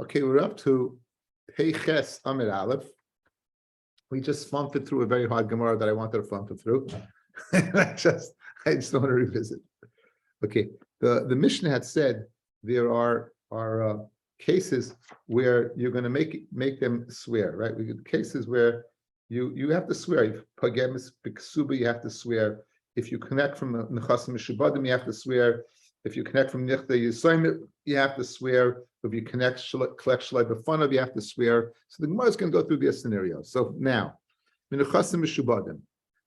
Okay, we're up to Peiches Amid Aleph. We just thumped it through a very hard Gemara that I wanted to thump it through. I just don't want to revisit. Okay, the Mishnah had said there are cases where you're going to make them swear, right? We get cases where you have to swear. If Pagemis Biksuba, you have to swear. If you connect from Nechasim Shubadim, you have to swear. If you connect from Nichta Yisayim, you have to swear. If you collect Shalai B'fanav, you have to swear. So the Gemara is going to go through their scenarios. So now, Nechasim Shubadim,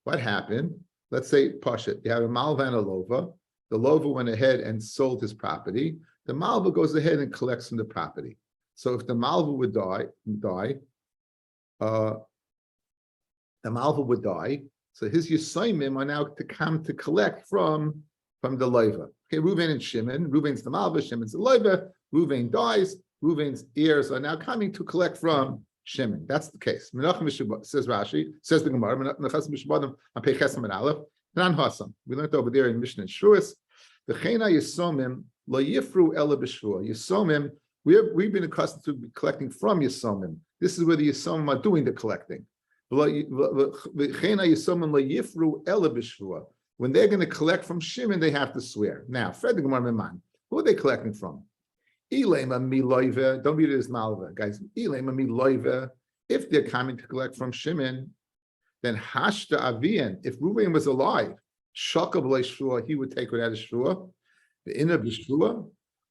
what happened? Let's say Pashat, you have a Malva and a Lova. The Lova went ahead and sold his property. The Malva goes ahead and collects from the property. So if the Malva would die, the Malva would die. So his Yisayimim are now to come to collect from the Lova. Okay, Reuven and Shimon. Reuven's the Malva, Shimon's the Lova. Reuven dies. Reuven's heirs are now coming to collect from Shimon. That's the case. Says Rashi, says the Gemara, we learned over there in Mishnah and Shuas. The Chena Yisomim lo yifru ela b'shvua. Yisomim, we've been accustomed to collecting from Yisomim. This is where the Yisomim are doing the collecting. When they're going to collect from Shimon, they have to swear. Now, Fred the Gemara Meman, who are they collecting from? Ilema mi loive. Don't read it as malva, guys. Ilema mi loive. If they're coming to collect from Shimon, then hashta avian. If Reuven was alive, shakav leishvua, he would take without a shvua. The inner b'shvua.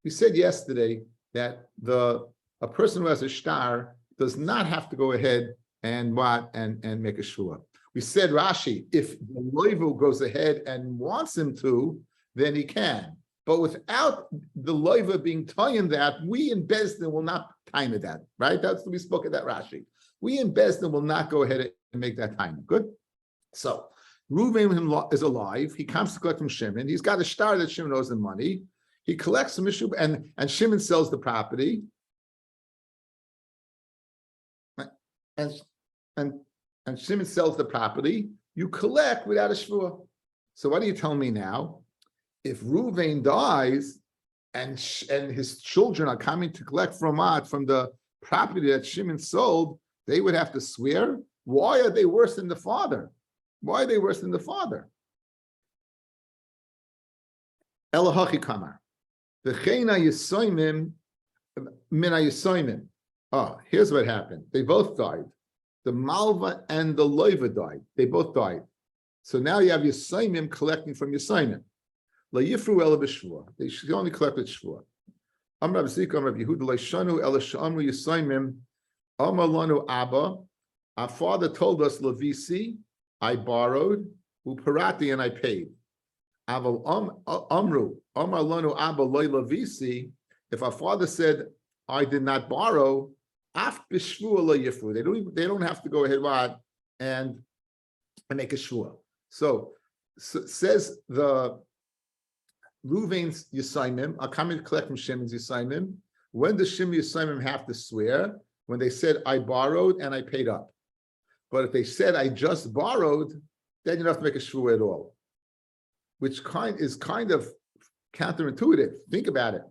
We said yesterday that a person who has a star does not have to go ahead and make a shvua. We said Rashi, if the loivo goes ahead and wants him to, then he can. But without the loiva being tayin that, we in Bezdin will not time that, right? That's what we spoke of that Rashi. We in Bezdin will not go ahead and make that time. Good? So, Reuven is alive. He comes to collect from Shimon. He's got a star that Shimon owes him money. He collects some issue, and Shimon sells the property. And Shimon sells the property. You collect without a shvua. So what do you tell me now? If Reuven dies and his children are coming to collect from the property that Shimon sold, they would have to swear. Why are they worse than the father? Why are they worse than the father? Elahachi kamar. V'cheina yisoymim mina yisoymim. Oh, here's what happened. They both died. The Malva and the Loiva died. They both died. So now you have Yisaimim collecting from Yisaimim. La Yifru Ela B'Shvua. They should only collect with Shvua. Amr Zika, Amr Yehuda, Leishanu Ela Sha'amru Yisaimim, Amar Lanu Abba. Our father told us, Levisi, I borrowed, Uparati, and I paid. Aval Amru, Amar Lanu Abba, Loi Levisi. If our father said, I did not borrow, Af b'shvua lo yifru. They don't have to go ahead and make a shvua. So says the Reuven's Yisaimim are coming to collect from Shimon's Yisaimim. When does Shimon Yisaimim have to swear? When they said I borrowed and I paid up. But if they said I just borrowed, then you don't have to make a shvua at all. Which is kind of counterintuitive. Think about it.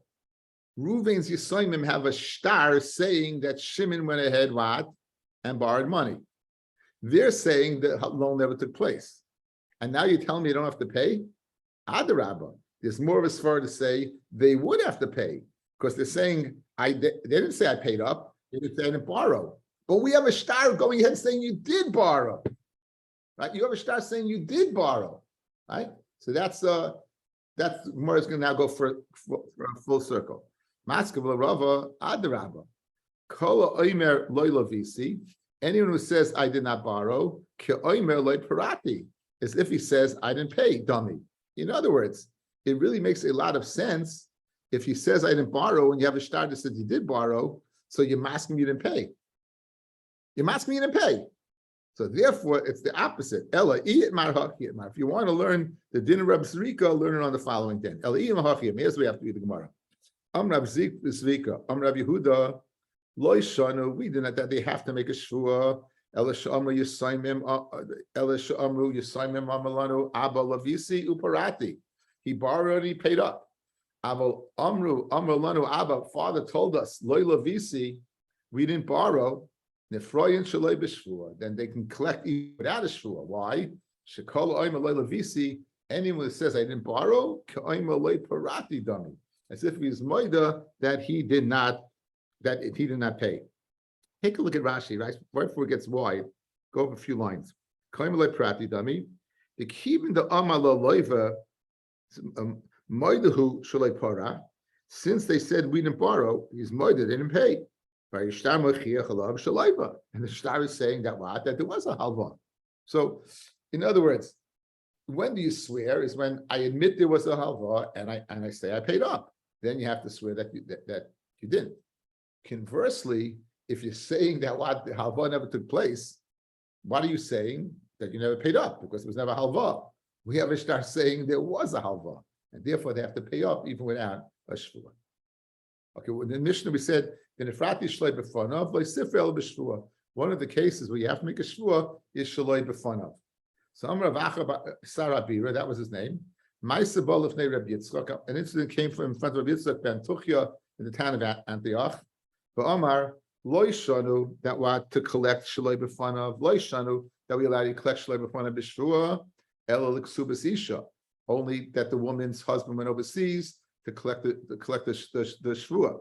Reuven's Yisaimim have a star saying that Shimon went ahead and borrowed money. They're saying that loan never took place. And now you're telling me you don't have to pay? Adarabba. There's more of a svara to say they would have to pay because they're saying they didn't say I paid up, they didn't say I didn't borrow. But we have a star going ahead saying you did borrow. Right? You have a star saying you did borrow. Right? So that's more is going to now go for a full circle. Maskav Rava Adarabba. Kola Oimer Loy Lavisi. Anyone who says I did not borrow, Ki Oimer Loy Parati, as if he says I didn't pay, dummy. In other words, it really makes a lot of sense if he says I didn't borrow and you have a star that says you did borrow, so you're masking you didn't pay. You're masking you didn't pay. So therefore, it's the opposite. Ella Iyitmar Hachiyitmar. If you want to learn the din of Rabbi Zrika, learn it on the following din. Ella Iyitmar Hachiyitmar. Here's what we have to read the Gemara. Rabbi Zrika, Rabbi Yehuda, Lo Shanu. We did not that they have to make a shvua. Ela Shamru Yisaimim, Ela Shamru Yisaimim Amalanu Abba Lavisi Uparati. He borrowed, he paid up. Aval Amru Lanu Abba, father told us, Loila Visi, we didn't borrow. Nefroyin Shaloi B'Shvua, then they can collect even without a Shvua. Why? Shekol Oima Loila Visi, anyone that says I didn't borrow, K'oima Loi Parati Dami, as if he's moida that he did not pay. Take a look at Rashi, right before it gets wide. Go over a few lines. K'oima Loi Parati Dami, the Kibin the Amala Loiva. Moidahu Shalai Para, since they said we didn't borrow, he's moida, they didn't pay. And the shtar is saying that what? That there was a halva. So, in other words, when do you swear? Is when I admit there was a halva and I say I paid up. Then you have to swear that you didn't. Conversely, if you're saying that what the halva never took place, what are you saying? That you never paid up because there was never halva. We have a shtar saying there was a halva, and therefore they have to pay up even without a shvua. Okay, well, in the Mishnah we said, one of the cases where you have to make a shvua is shaloi b'fanav. So Amar Rav Sarabira, that was his name. An incident came from in front of Rabbi Yitzchak ben Tuchya in the town of Antioch. But Amar loy shanu, that what to collect shaloi b'fanav, loy shanu, that we allow you to collect shaloi b'fanav b'shvua, ela l'ksubas isha, only that the woman's husband went overseas to collect the shvua.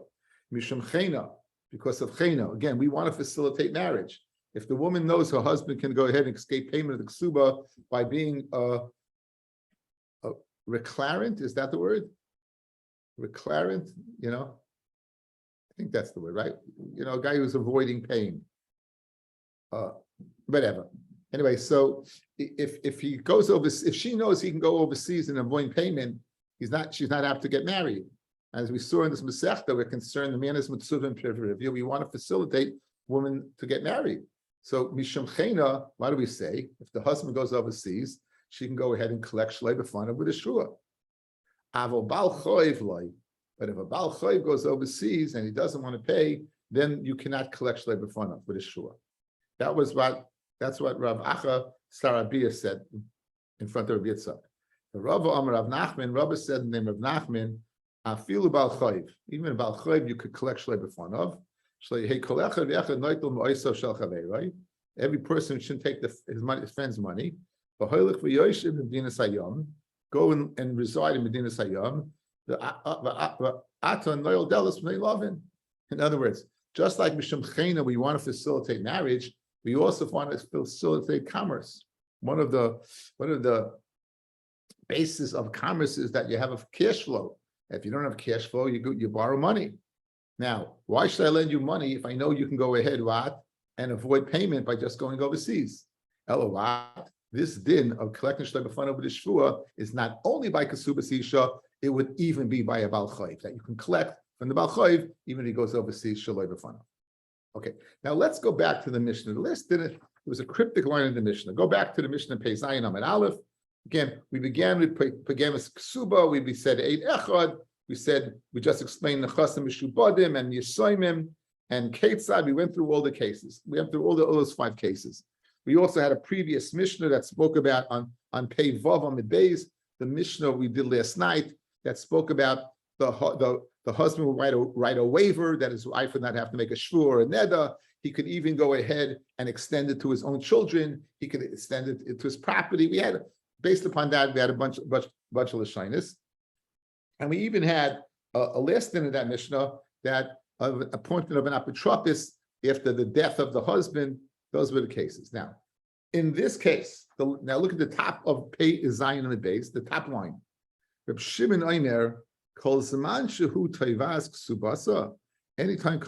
Mishum chena, because of chena. Again, we want to facilitate marriage. If the woman knows her husband can go ahead and escape payment of the ksuba by being a reclarant, is that the word? Reclarant, I think that's the word, right? A guy who's avoiding pain. Whatever. Anyway, so if he goes overseas, if she knows he can go overseas and avoid payment, she's not apt to get married. As we saw in this Masechta, we're concerned the man is mitzvah and review. We want to facilitate women to get married. So mishum chena, why do we say if the husband goes overseas, she can go ahead and collect shlei b'fanav with a shua? Avo bal choiv loy, but if a bal choiv goes overseas and he doesn't want to pay, then you cannot collect shlei b'fanav with a shua. That's what Rav Acha Sarabia said in front of Rabbi Yitzchak. The Rav Amar Rav Nachman, Rabbi said in the name of Nachman, Afilu bal choiv, even bal choiv you could collect shlei b'fanav. Right? Every person shouldn't take his friend's money. Go and reside in Medina Sayyam. In other words, just like Mishum Chena, we want to facilitate marriage, we also want to facilitate commerce. One of the bases of commerce is that you have a cash flow. If you don't have cash flow, you borrow money. Now, why should I lend you money if I know you can go ahead and avoid payment by just going overseas? This din of collecting shlei b'fanav with a shvua is not only by Kesuvos isha, it would even be by a bal chayv, that you can collect from the bal chayv even if he goes overseas shlei b'fanav. Okay, now let's go back to the Mishnah. The list didn't. It was a cryptic line in the Mishnah. Go back to the Mishnah Pei Zayin Amud Aleph. Again, we began with Pegamus Ksuba. We said Eid Echad. We said, we just explained the Chasim Mishubadim and Yisoimim and Ketzad. We went through all the cases. We went through all those 5 cases. We also had a previous Mishnah that spoke about on Pei Vav Amid Beis, the Mishnah we did last night that spoke about the husband would write a waiver that his wife would not have to make a shvur or a neda. He could even go ahead and extend it to his own children. He could extend it to his property. We had, based upon that, we had a bunch of lashonos. And we even had a last in that Mishnah that appointment of an apotropis after the death of the husband. Those were the cases. Now, in this case, now look at the top of Pei Zayin on the base, the top line. Reb Shimon Omer, Kol Zaman Shehu Toivas Ksubasa. Anytime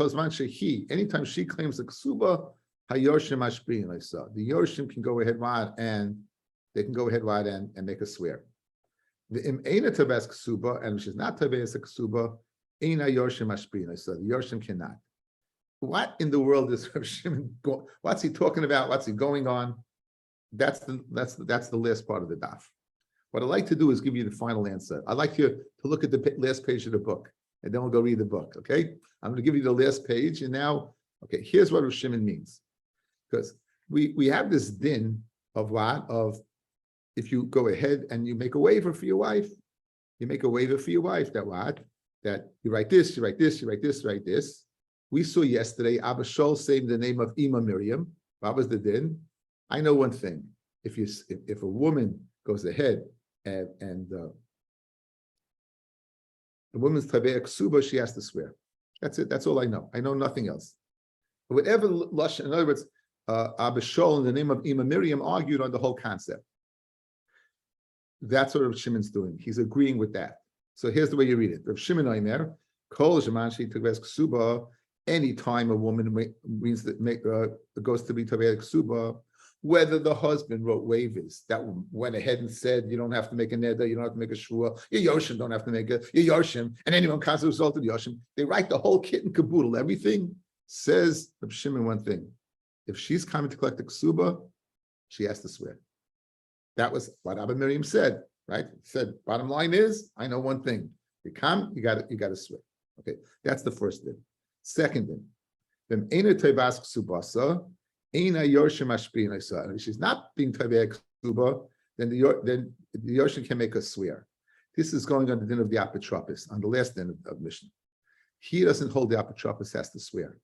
she claims a ksuba, Hayorshim Mashpin. The Yorshim can go ahead and make a swear. The Aina Tabas Ksuba, and she's not Tabas Ksuba, Aina Yorshim Mashpina. So the Yorshim cannot. What in the world is Rav Shimon? What's he talking about? What's he going on? That's the last part of the daf. What I'd like to do is give you the final answer. I'd like you to look at the last page of the book, and then we'll go read the book. Okay? I'm going to give you the last page, and now, okay, here's what Rav Shimon means, because we have this din of what of if you go ahead and you make a waiver for your wife, You make a waiver for your wife that what? That you write this, you write this, you write this, you write this. We saw yesterday Abba Shol saying the name of Ima Miriam. What was the din? I know one thing. If a woman goes ahead and the woman's tabei ksuba, she has to swear. That's it. That's all I know. I know nothing else. Whatever lush, in other words, Abba Shol in the name of Ima Miriam argued on the whole concept. That's what Rav Shimon's doing. He's agreeing with that. So here's the way you read it. Rav Shimon Omer, Kol Shemanshi Tavez Ksuba. Anytime a woman means that goes to be Tavez Ksuba, whether the husband wrote waivers that went ahead and said you don't have to make a neder, you don't have to make a shua, your yoshim don't have to make a your yoshim, and anyone comes as a result of the yoshim. They write the whole kit and caboodle. Everything says Rav Shimon one thing: if she's coming to collect the ksuba, she has to swear. That was what Abba Miriam said, right? He said, bottom line is, I know one thing. You come, you got to swear. Okay, that's the first thing. Second thing, if she's not being taveh ksuba, then the yoshim can make a swear. This is going on the din of the apotropos, on the last din of Mishnah. He doesn't hold the apotropos has to swear.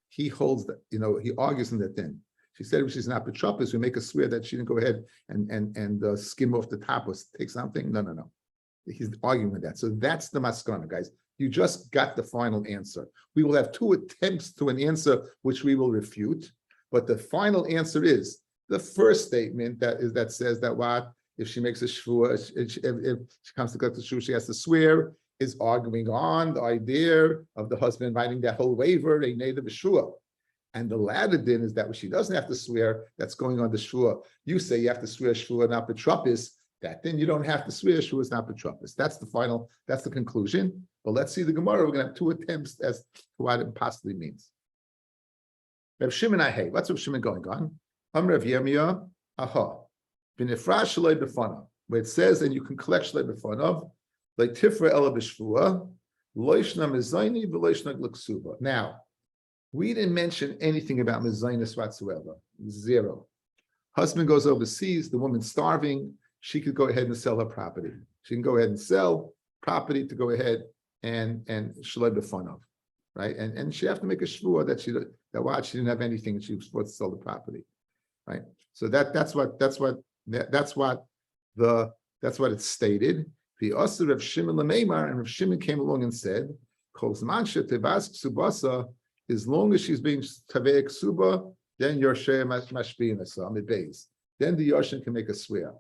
He holds that, he argues in that din. She said if she's an apotropos, we make a swear that she didn't go ahead and skim off the top or take something. No. He's arguing with that. So that's the maskana, guys. You just got the final answer. We will have two attempts to an answer which we will refute, but the final answer is the first statement that says that what if she makes a shvua, if she comes to collect the shvua, she has to swear, is arguing on the idea of the husband writing that whole waiver, a native shvua. And the latter din is that when she doesn't have to swear, that's going on the shvua. You say you have to swear shvua not betropis. That then you don't have to swear shvua is not betropis. That's the conclusion. But let's see the Gemara. We're going to have two attempts as to what it possibly means. Rav Shimon Ahei. What's Rav Shimon going on? Rav Yirmiyah Aha. V'nifrash shalei b'fanav. Where it says, and you can collect shalei b'fanav, like tifra ela b'shvua, loishna mezayni v'loishna l'ksuba. Now, we didn't mention anything about mezainis whatsoever. Zero. Husband goes overseas, the woman's starving, she could go ahead and sell her property. She can go ahead and sell property to go ahead and shalei b'fanav, right? And she have to make a shvua that she didn't have anything and she was supposed to sell the property, right? So that's what it's stated. The Asur of Shimon Lameimar, and Rav Shimon came along and said, Kol zman she'tevas ksubasa, as long as she's being tavei ksuba, then Yosheh mashbiin amid beis. Then the Yoshin can make a swear.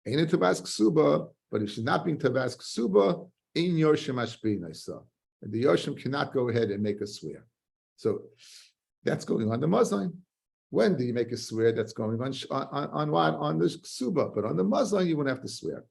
Ain't it tavas ksuba, but if she's not being tavas ksuba, in Yosheh mashbiin and the Yoshim cannot go ahead and make a swear. So that's going on the Muslim. When do you make a swear? That's going on what? On the ksuba, but on the Muslim you wouldn't have to swear.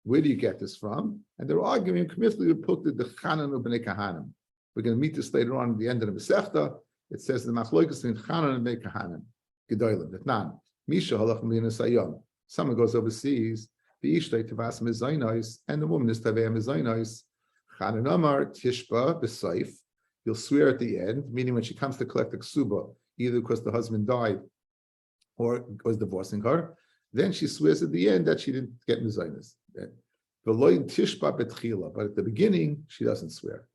Where do you get this from? And they're arguing committally put the Chanan of Bnei Kahanim. We're going to meet this later on at the end of the Masechta. It says the Machlokas between Chanan and Bnei Kahanim. Gedolim, Vitnan. Misha halach m'linas hayom. Someone goes overseas, the Ishtay tavas mezainos, and the woman is tavei mezainos. Chanan Amar Tishba b'Seif. You'll swear at the end, meaning when she comes to collect the ksuba, either because the husband died or was divorcing her, then she swears at the end that she didn't get mezainos. Tishba betchila, but at the beginning she doesn't swear.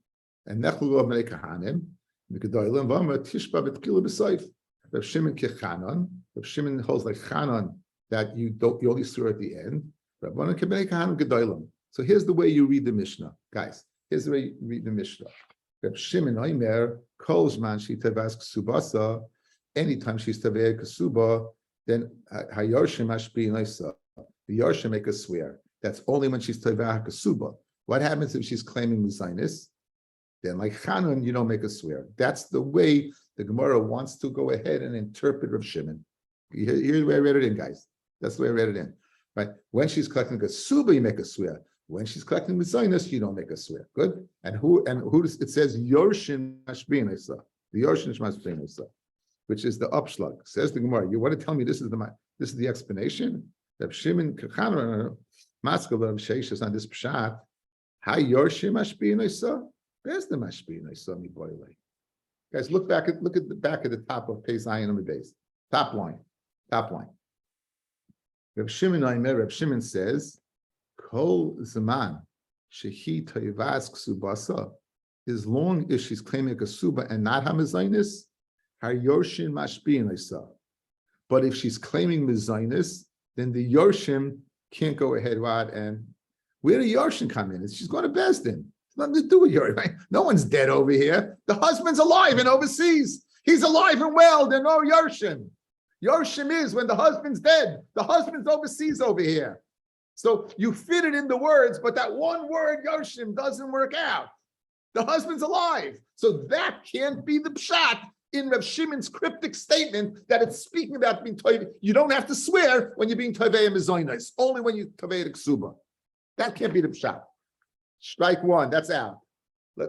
And Nechlu Bnei Kahanim, Gedolim V'Amar Tishba betchila b'Seif. Rav Shimon kechanan. Rav Shimon holds like chanan that you only swear at the end. Rabbanan kebnei Kahanim Gedolim. So here's the way you read the Mishnah, guys. Here's the way you read the Mishnah. Rav Shimon Omer Kol Zman She Tavas Ksubasa. Anytime she's Tavei Ksuba, then Hayoshim Mashbi Naisa. The Yoshim make a swear. That's only when she's Tavei Ksuba. What happens if she's claiming Mizainis? Then, like Chanan, you don't make a swear. That's the way the Gemara wants to go ahead and interpret Rav Shimon. Here's the way I read it in, guys. That's the way I read it in. Right? When she's collecting Ksuba, you make a swear. When she's collecting Mizainis, you don't make a swear. Good? And who it says Yorshin Mashbin Isa. The Yorshin Mashbin Isa, which is the upshlag. Says the Gemara. You want to tell me this is the explanation? Rav Shimon Kachanan Maskal Sheishas on this pshat. How Yorshin Mashbin Isa? Where's the Mashbin Isa mi boile? Guys, look at the back of the top of Pei Zayin on the base. Top line. Rav Shimon says, Kol Zaman shehi toivas ksubasa, as long as she's claiming a ksuba and not hamazainis, har yorshin mashbiin leisa. But if she's claiming mezainis, then the yorshim can't go ahead, and where do yorshim come in? She's going to Besdin. It's nothing to do with yorshim. Right? No one's dead over here. The husband's alive and overseas. He's alive and well. There's no yorshim. Yorshim is when the husband's dead. The husband's overseas over here. So you fit it in the words, but that one word yorshim doesn't work out. The husband's alive. So that can't be the pshat in Rav Shimon's cryptic statement that it's speaking about being tovei. You don't have to swear when you're being tovei and mezainis, only when you tovei ksuba. That can't be the pshat. Strike one, that's out.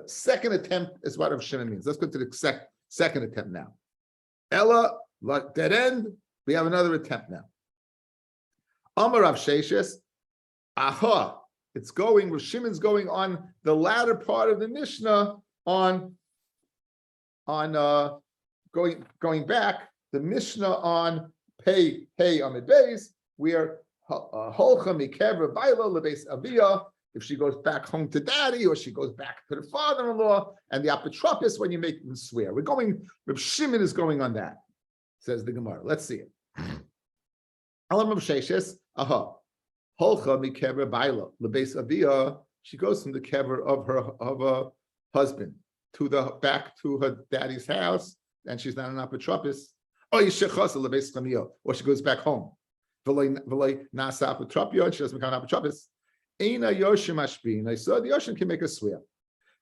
Second attempt is what Rav Shimon means. Let's go to the second attempt now. Ella, dead end, we have another attempt now. Amar Rav Sheshes, aha, it's going, Rav Shimon's going on the latter part of the Mishnah on going back, the Mishnah on Pei Amid Beis, where Holcha Mikevra Baila Lebeis Aviyah, if she goes back home to daddy or she goes back to the father-in-law, and the apotropis when you make them swear. Reb Shimon is going on that, says the Gemara. Let's see it. Alam Reb Sheshes, aha, Holcha Mikevra Baila Lebeis Aviyah, she goes from the kever of her husband to back to her daddy's house, and she's not an apotropis. Or she goes back home. Nasa apotropia, and she doesn't become an apotropis. Eina yoshim ashbin. So the yoshim can make a swear.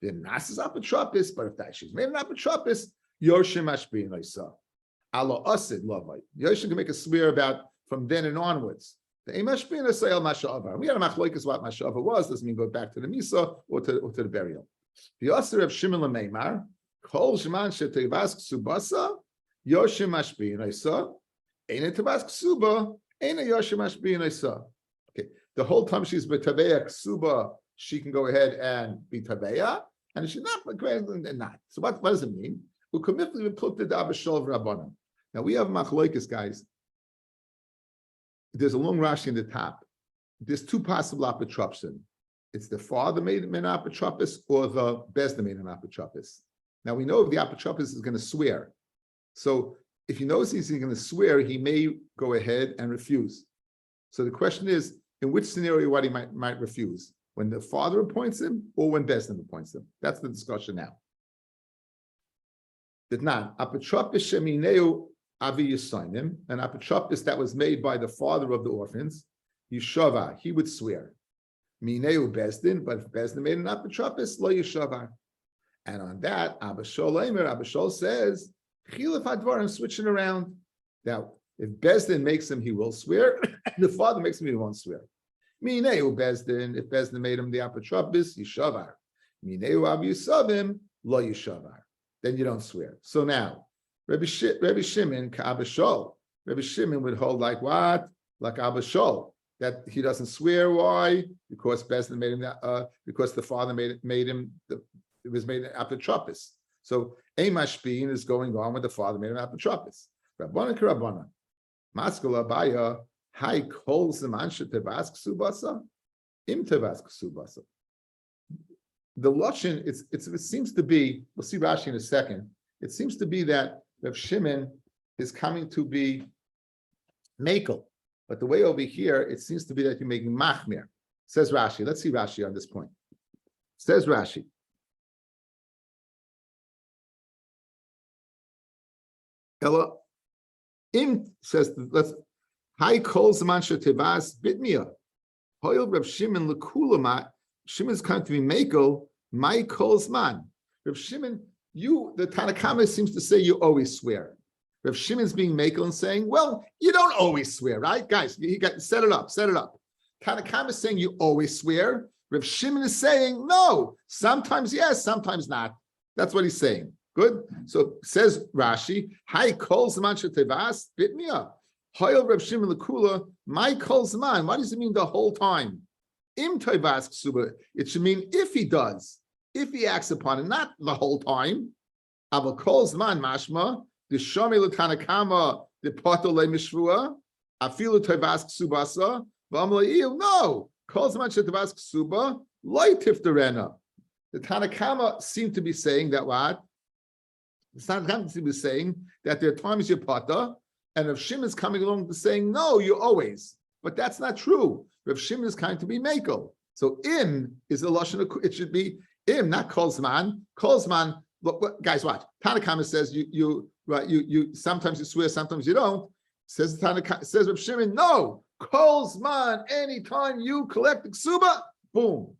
The Nasa's apotropis, but if that she's made an apotropis, yoshim ashbin. I saw. Alo asid lovai. Yoshim can make a swear about from then and onwards. The emashbin is sayel masha'ava. We had a machloikas what masha'ava was. Doesn't mean go back to the misa or to the burial. The Osir of Shimon Lameimar, Kol Shman Shetevas Ksubasa, Yoshim Mashbi, and I saw, Aina Tevas Ksuba, Aina Yoshim Mashbi, and I saw. Okay, the whole time she's Betaveya Ksuba, she can go ahead and be Taveya, and she's not, and not. So what does it mean? Now we have Machloikis, guys. There's a long Rashi in the top. There's two possible apotropsin. It's the father made him an apotropis or the Besda made him an apotropis. Now we know if the apotropis is going to swear. So if he knows he's going to swear, he may go ahead and refuse. So the question is, in which scenario what he might refuse? When the father appoints him or when Besda appoints him? That's the discussion now. Did not. Apotropis shemineu avi yisainim, an apotropis that was made by the father of the orphans, Yeshava, he would swear. Mineu Besdin, but if Besdin made an apotropis, lo yeshavar. And on that, Abba Shol says, Chilaf Hadvar, I'm switching around. Now, if Besdin makes him, he will swear. The father makes him, he won't swear. Mineu Besdin, if Besdin made him the apotropis, yeshavar. Mineu Abu Yisavim, lo yeshavar. Then you don't swear. So now, Rabbi Shimon, Abba Shol. Rabbi Shimon would hold like what? Like Abba Shol. That he doesn't swear. Why? Because Besdin made him. Because the father made him. It was made an apotropis. So Mashpin is going on with the father made him apotropis. Rabbanan k'Rabbanan. Maskala Abaya. Hai kol zemansha tevask subasa. Im tevask subasa. The lashon. It seems to be. We'll see Rashi in a second. It seems to be that Rav Shimon is coming to be makel. But the way over here, it seems to be that you're making machmir. Says Rashi. Let's see Rashi on this point. Says Rashi. Ella, says, let's, Hi kol zaman shetevas bitmia. Hoyel Rav Shimon lekulamat. Shimon's coming to be makel. My kol zman. Rav Shimon, the Tanakama seems to say you always swear. Rav Shimon's being makel and saying, well, you don't always swear, right? Guys, set it up. Tanakama is saying you always swear. Rav Shimon is saying, no, sometimes yes, sometimes not. That's what he's saying. Good? So says Rashi, Hi kol zman shetevas bitmia. Hoyel Rav Shimon lekula, my kol zman. What does it mean the whole time? Im tevas ksuba. It should mean if he does, if he acts upon it, not the whole time. Aval kol zman mashma. The Shomi Lutanakama, the Potole Mishvua, Afilu Tevas Ksubasa, Vamlaiu, no, calls much at Tevas Ksuba, Loitif derena. The Tanakama seemed to be saying that what? The Tanakama seemed to be saying that there are times you're pata, and Rav Shimon is coming along to saying, no, you always. But that's not true. Rav Shimon is kind to be Mako. So im is the lashon. It should be im, not kolzman. Kolzman. Look, guys, watch. Tanakama says you sometimes you swear, sometimes you don't. Says Tanakama, says Rav Shimon, no, kolzman. Anytime you collect the ksuba, boom.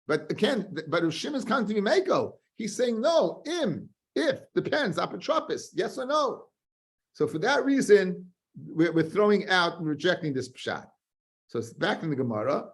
But again, Rav Shimon is coming to be Mako. He's saying no, im, if, depends, apotropis, yes or no. So for that reason, we're throwing out and rejecting this pshat. So it's back in the Gemara.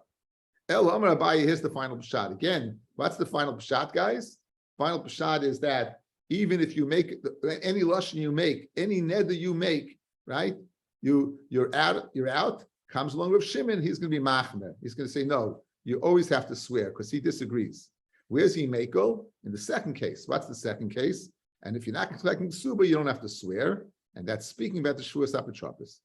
El Amar Abaye, here's the final pshat. Again, what's the final pshat, guys? Final pshat is that even if you make any lashon you make, any neder you make, right? You're out. Comes along with Shimon, he's going to be machmer. He's going to say no. You always have to swear because he disagrees. Where's he mako? In the second case. What's the second case? And if you're not collecting suba, you don't have to swear. And that's speaking about the shvuas apotropis.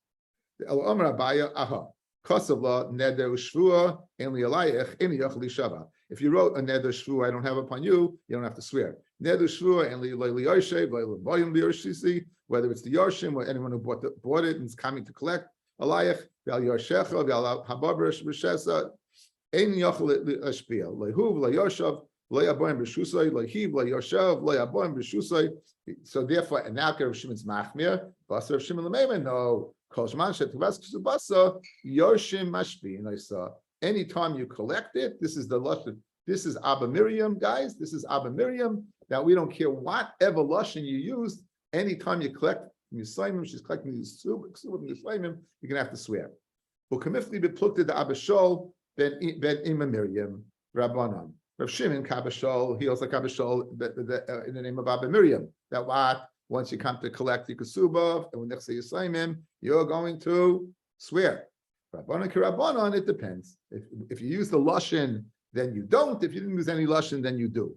The El Amar Abaye, aha. Kosovla neder shvua enli alayich eni yachli shava. If you wrote a neder shvua, I don't have upon you, you don't have to swear. Neder shvua enli yorshev loyim liyorshisi. Whether it's the yorshim or anyone who bought it and is coming to collect alayich val yorshecha val hababer rishesa eni yachli ashpia lehuv layorshav layaboim b'shusay lahiv layorshav layaboim b'shusay. So therefore, and now Rav Shimon's machmir, Basar Rav Shimon l'meimer, no. Anytime you collect it, this is the lashon. This is Abba Miriam, guys. This is Abba Miriam. That we don't care whatever lashon you use. Anytime you collect Yisraelim, she's collecting these Kesuvos from Yisraelim, you're gonna have to swear. Ukamifli beplukted the Abba Shol ben Ima Miriam Rabbanan. Rav Shimon Kabashol, he also Kabashol in the name of Abba Miriam. That what? Once you come to collect your Kesuvos, and when they say Yisraelim, you're going to swear. Rabbanan K'Rabbanan, it depends. If you use the lashon, then you don't. If you didn't use any lashon, then you do.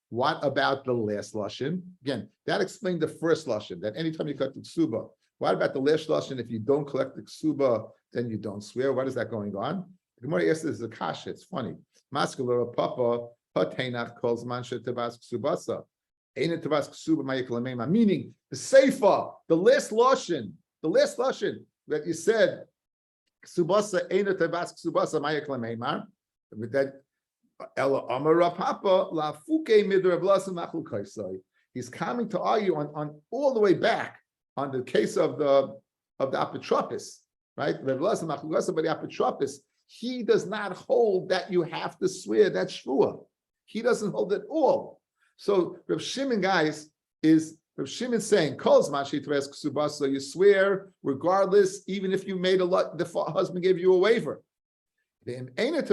What about the last lashon? Again, that explained the first lashon, that anytime you collect the ksuba. What about the last lashon? If you don't collect the ksuba, then you don't swear. What is that going on? The Gemara asks, this is a kasha. It's funny. Maskulora papa patenach calls mansha tabas ksubasa. Meaning the seifa, the last lashon that you said, ksubasa eina tabas ksubasa ma'ik lameimar. With that, ela amar papa la fuke midrav lasim machul kaisai. He's coming to argue on all the way back on the case of the apotropis, right? Rav lasim machul kaisai, but the apotropis, he does not hold that you have to swear that shvua. He doesn't hold it all. So Rav Shimon, guys, is Rav Shimon saying, so you swear regardless, even if you made the husband gave you a waiver. And it's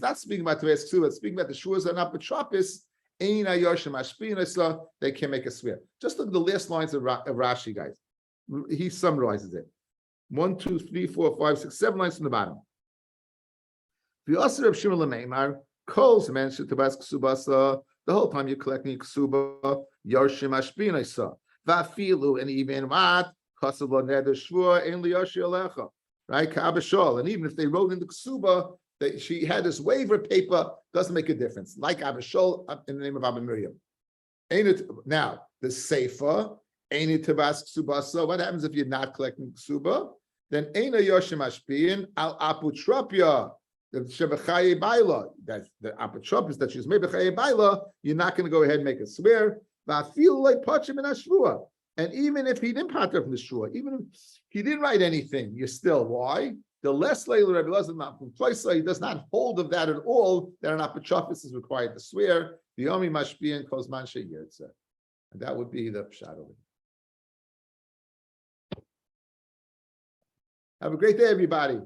not speaking about Teves Ksuba, it's speaking about the Shuas and Apotropis, they can make a swear. Just look at the last lines of Rashi, guys. He summarizes it. 1, 2, 3, 4, 5, 6, 7 lines from the bottom. The Rav Shimon Lemeimar calls mentioned Tabas Ksubasa the whole time you're collecting Ksuba, Yarshim Ashbinaisa, Vafilu, and even what Kasavla Neder Shvua, and Liyashi Alecha, right? Ka'abashol, and even if they wrote in the Ksuba that she had this waiver paper, doesn't make a difference. Like Abashol in the name of Abba Miriam. Now, the Seifa, Aini Tabas Ksubasa, what happens if you're not collecting Ksuba? Then Aina Yarshim Ashbin, Al Aputropia. The Shebechaye Baila, that's the apotropis that she's made Bechaye Baila, you're not going to go ahead and make a swear. Feel like Pachim in Ashvua. And even if he didn't pater from the shvua, even if he didn't write anything, you're still, why? The less Layla Rabbi Lazar, he does not hold of that at all, that an apotropis is required to swear. The Yomi Mashbiyan Kozman Sheyirtza. And that would be the pshat over here. Have a great day, everybody.